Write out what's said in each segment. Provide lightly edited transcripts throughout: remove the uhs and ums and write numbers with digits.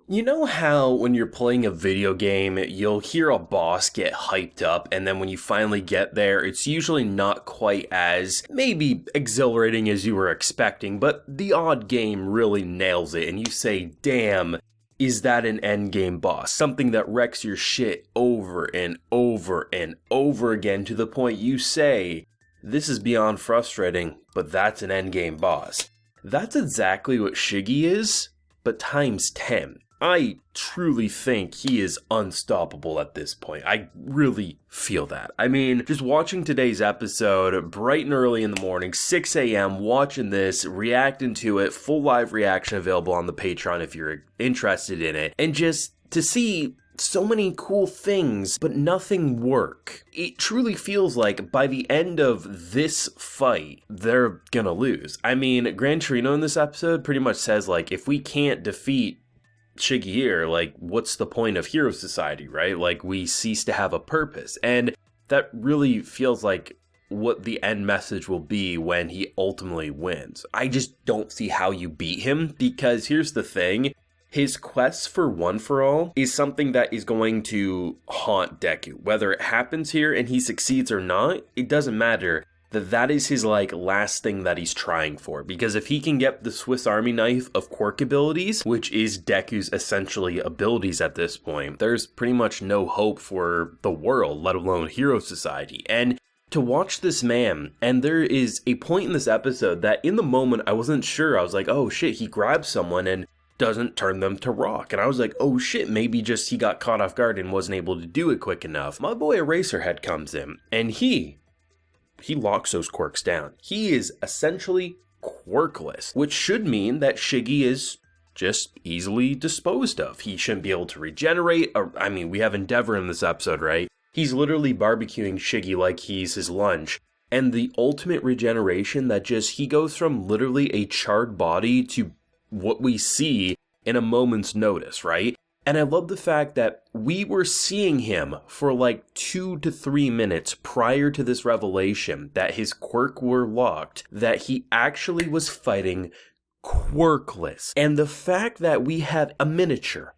You know how when you're playing a video game, you'll hear a boss get hyped up, and then when you finally get there, it's usually not quite as maybe exhilarating as you were expecting, but the odd game really nails it, and you say, damn, is that an endgame boss? Something that wrecks your shit over and over and over again to the point you say, this is beyond frustrating, but that's an endgame boss. That's exactly what Shigi is, but times 10. I truly think he is unstoppable at this point. I really feel that. I mean, just watching today's episode, bright and early in the morning, 6 a.m., watching this, reacting to it, full live reaction available on the Patreon if you're interested in it, and just to see so many cool things, but nothing work. It truly feels like by the end of this fight, they're gonna lose. I mean, Gran Torino in this episode pretty much says, like, if we can't defeat Shigi here, like, what's the point of Hero Society, right? Like, we cease to have a purpose. And that really feels like what the end message will be when he ultimately wins. I just don't see how you beat him, because here's the thing. His quest for One For All is something that is going to haunt Deku. Whether it happens here and he succeeds or not, it doesn't matter. That is his, like, last thing that he's trying for. Because if he can get the Swiss Army knife of quirk abilities, which is Deku's essentially abilities at this point, there's pretty much no hope for the world, let alone Hero Society. And to watch this man, and there is a point in this episode that in the moment I wasn't sure. I was like, oh shit, he grabs someone and doesn't turn them to rock. And I was like, oh shit, maybe just he got caught off guard and wasn't able to do it quick enough. My boy Eraserhead comes in, and he locks those quirks down. He is essentially quirkless, which should mean that Shigi is just easily disposed of. He shouldn't be able to regenerate. I mean, we have Endeavor in this episode, right? He's literally barbecuing Shigi like he's his lunch. And the ultimate regeneration that just, he goes from literally a charred body to what we see in a moment's notice, right? And I love the fact that we were seeing him for like 2 to 3 minutes prior to this revelation that his quirk were locked, that he actually was fighting quirkless. And the fact that we have a miniature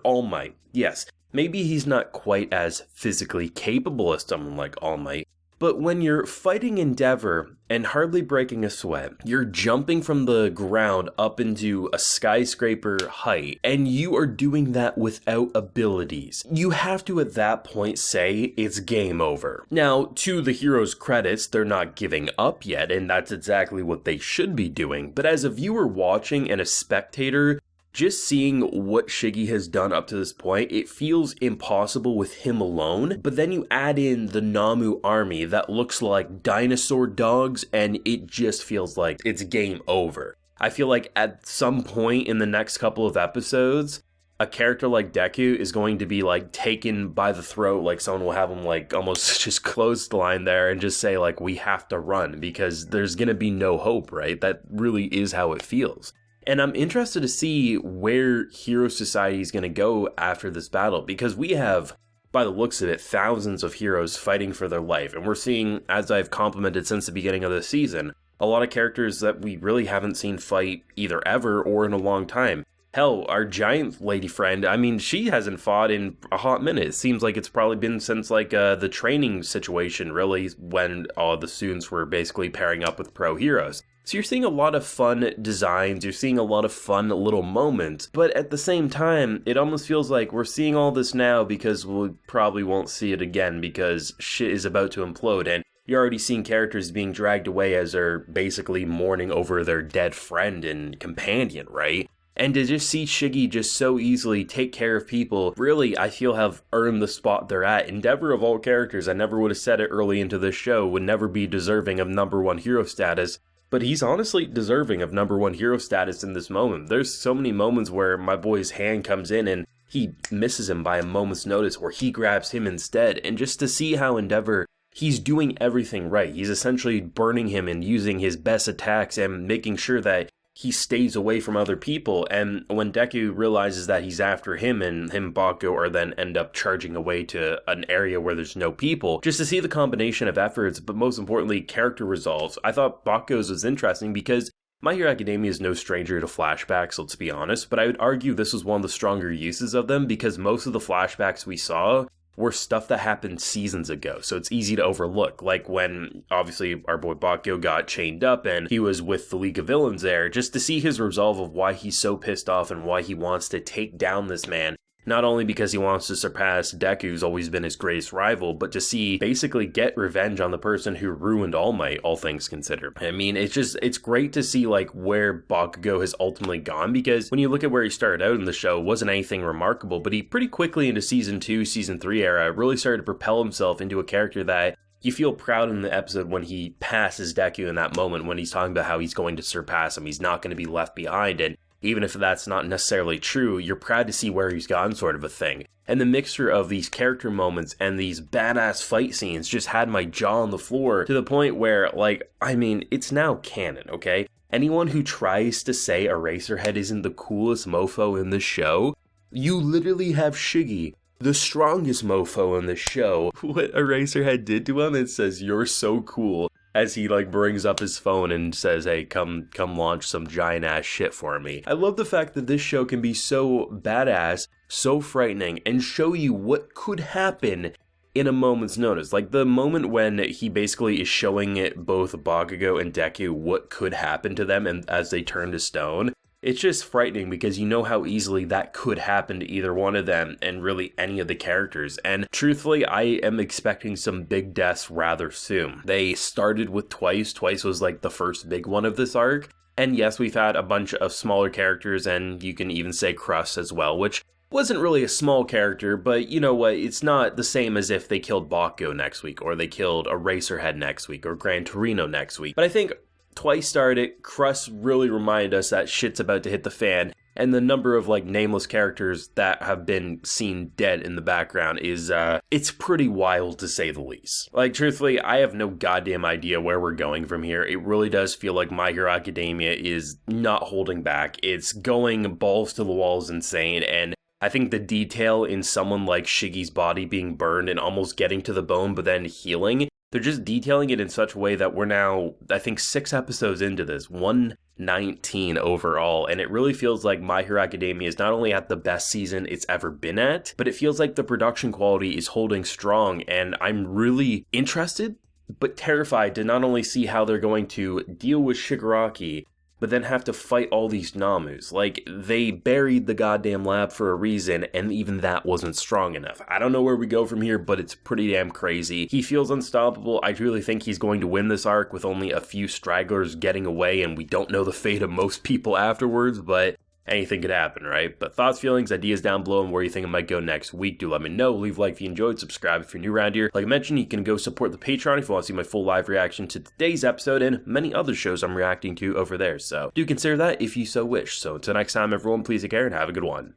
All Might, yes, maybe he's not quite as physically capable as someone like All Might, but when you're fighting Endeavor and hardly breaking a sweat, you're jumping from the ground up into a skyscraper height, and you are doing that without abilities. You have to at that point say it's game over. Now, to the hero's credits, they're not giving up yet, and that's exactly what they should be doing. But as a viewer watching and a spectator, just seeing what Shigi has done up to this point, it feels impossible with him alone. But then you add in the Nomu army that looks like dinosaur dogs, and it just feels like it's game over. I feel like at some point in the next couple of episodes, a character like Deku is going to be like taken by the throat, like someone will have him like almost just close the line there and just say like, we have to run because there's gonna be no hope, right? That really is how it feels. And I'm interested to see where Hero Society is going to go after this battle, because we have, by the looks of it, thousands of heroes fighting for their life. And we're seeing, as I've complimented since the beginning of the season, a lot of characters that we really haven't seen fight either ever or in a long time. Hell, our giant lady friend, I mean, she hasn't fought in a hot minute. It seems like it's probably been since like the training situation, really, when all the students were basically pairing up with pro heroes. So you're seeing a lot of fun designs, you're seeing a lot of fun little moments, but at the same time, it almost feels like we're seeing all this now because we probably won't see it again because shit is about to implode, and you're already seeing characters being dragged away as they're basically mourning over their dead friend and companion, right? And to just see Shigi just so easily take care of people, really, I feel have earned the spot they're at. Endeavor of all characters, I never would have said it early into this show, would never be deserving of #1 hero status. But he's honestly deserving of #1 hero status in this moment. There's so many moments where my boy's hand comes in and he misses him by a moment's notice, or he grabs him instead. And just to see how Endeavor, he's doing everything right. He's essentially burning him and using his best attacks and making sure that he stays away from other people. And when Deku realizes that he's after him, and him and Bakugo are then end up charging away to an area where there's no people, just to see the combination of efforts, but most importantly, character resolves. I thought Bakugo's was interesting because My Hero Academia is no stranger to flashbacks, let's be honest, but I would argue this was one of the stronger uses of them because most of the flashbacks we saw were stuff that happened seasons ago, so it's easy to overlook. Like when, obviously, our boy Bakugo got chained up and he was with the League of Villains there, just to see his resolve of why he's so pissed off and why he wants to take down this man. Not only because he wants to surpass Deku, who's always been his greatest rival, but to see basically get revenge on the person who ruined All Might, all things considered. I mean, it's great to see like where Bakugo has ultimately gone, because when you look at where he started out in the show, it wasn't anything remarkable, but he pretty quickly into season 2, season 3 era really started to propel himself into a character that you feel proud in the episode when he passes Deku in that moment, when he's talking about how he's going to surpass him, he's not going to be left behind, and even if that's not necessarily true, you're proud to see where he's gone, sort of a thing. And the mixture of these character moments and these badass fight scenes just had my jaw on the floor to the point where, like, I mean, it's now canon, okay? Anyone who tries to say Eraserhead isn't the coolest mofo in the show, you literally have Shigi, the strongest mofo in the show. What Eraserhead did to him, it says, "You're so cool," as he like brings up his phone and says, "Hey, come launch some giant ass shit for me." I love the fact that this show can be so badass, so frightening, and show you what could happen in a moment's notice. Like the moment when he basically is showing it both Bakugo and Deku what could happen to them and as they turn to stone. It's just frightening because you know how easily that could happen to either one of them and really any of the characters. And truthfully, I am expecting some big deaths rather soon. They started with Twice. Twice was like the first big one of this arc. And yes, we've had a bunch of smaller characters, and you can even say Crust as well, which wasn't really a small character, but you know what, it's not the same as if they killed Bakugo next week, or they killed Eraserhead next week, or Gran Torino next week. But I think Twice started, Crust really reminded us that shit's about to hit the fan, and the number of like nameless characters that have been seen dead in the background is, it's pretty wild to say the least. Like truthfully, I have no goddamn idea where we're going from here. It really does feel like My Hero Academia is not holding back. It's going balls to the walls insane, and I think the detail in someone like Shigi's body being burned and almost getting to the bone but then healing, they're just detailing it in such a way that we're now, I think, 6 episodes into this, 119 overall, and it really feels like My Hero Academia is not only at the best season it's ever been at, but it feels like the production quality is holding strong, and I'm really interested, but terrified to not only see how they're going to deal with Shigaraki, but then have to fight all these Nomus. Like, they buried the goddamn lab for a reason, and even that wasn't strong enough. I don't know where we go from here, but it's pretty damn crazy. He feels unstoppable. I really think he's going to win this arc with only a few stragglers getting away, and we don't know the fate of most people afterwards, but anything could happen, right? But thoughts, feelings, ideas down below, and where you think it might go next week, do let me know. Leave a like if you enjoyed, subscribe if you're new around here. Like I mentioned, you can go support the Patreon if you want to see my full live reaction to today's episode and many other shows I'm reacting to over there, so do consider that if you so wish. So until next time, everyone, please take care and have a good one.